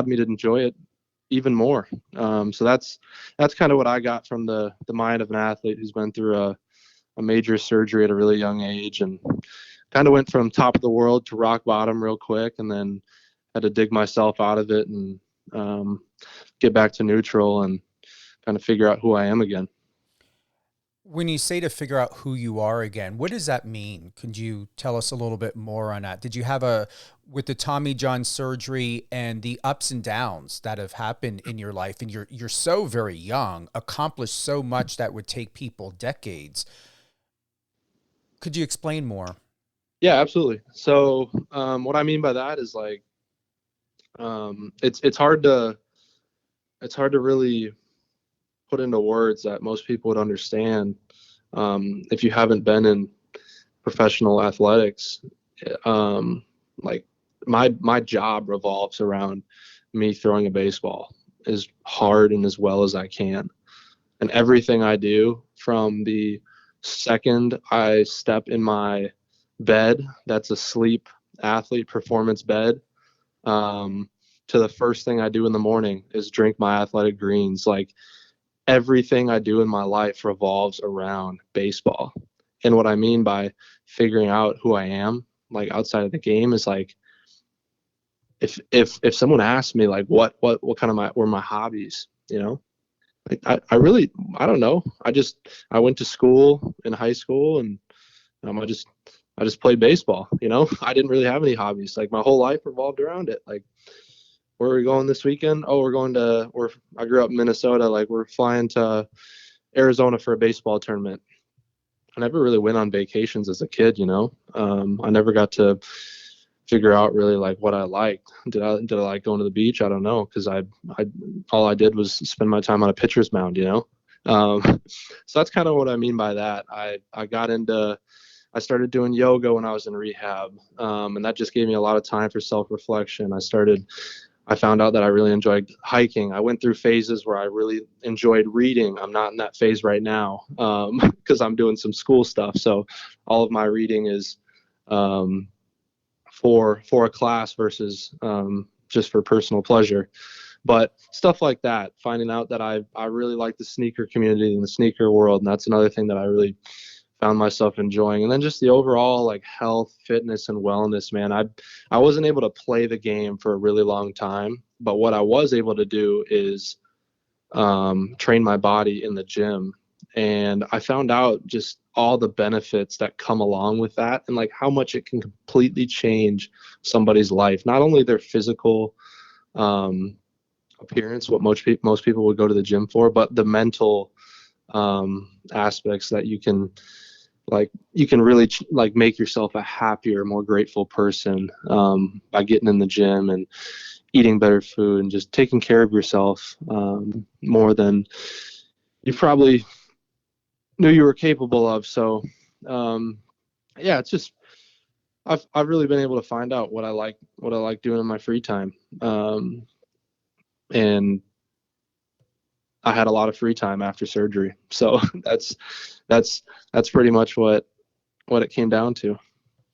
me to enjoy it even more. So that's kind of what I got from the mind of an athlete who's been through a major surgery at a really young age, and kind of went from top of the world to rock bottom real quick, and then had to dig myself out of it and get back to neutral and kind of figure out who I am again. When you say to figure out who you are again, what does that mean? Could you tell us a little bit more on that? Did you have with the Tommy John surgery and the ups and downs that have happened in your life, and you're so very young, accomplished so much that would take people decades. Could you explain more? Yeah, absolutely. So what I mean by that is like it's hard to really put into words that most people would understand if you haven't been in professional athletics. Um, like my job revolves around me throwing a baseball as hard and as well as I can, and everything I do from the second I step in my bed, that's a sleep athlete performance bed, um, to the first thing I do in the morning is drink my athletic greens. Like everything I do in my life revolves around baseball. And what I mean by figuring out who I am, like outside of the game, is like if someone asked me like what kind of were my hobbies, like I really I don't know. I went to school in high school, and I just played baseball. I didn't really have any hobbies. Like my whole life revolved around it. Like where are we going this weekend? Oh, I grew up in Minnesota. Like we're flying to Arizona for a baseball tournament. I never really went on vacations as a kid. I never got to figure out really like what I liked. Did I like going to the beach? I don't know, because I all I did was spend my time on a pitcher's mound. So that's kind of what I mean by that. I started doing yoga when I was in rehab, and that just gave me a lot of time for self-reflection. I found out that I really enjoyed hiking. I went through phases where I really enjoyed reading. I'm not in that phase right now because I'm doing some school stuff. So all of my reading is um, for a class versus just for personal pleasure. But stuff like that, finding out that I really like the sneaker community and the sneaker world, and that's another thing that I really found myself enjoying. And then just the overall like health, fitness, and wellness, man. I wasn't able to play the game for a really long time, but what I was able to do is train my body in the gym. And I found out just all the benefits that come along with that, and like how much it can completely change somebody's life, not only their physical um, appearance, what most people would go to the gym for, but the mental aspects that you can really like make yourself a happier, more grateful person by getting in the gym and eating better food and just taking care of yourself more than you probably knew you were capable of. So um, yeah, it's just I've really been able to find out what I like doing in my free time, and I had a lot of free time after surgery. So that's that's pretty much what it came down to.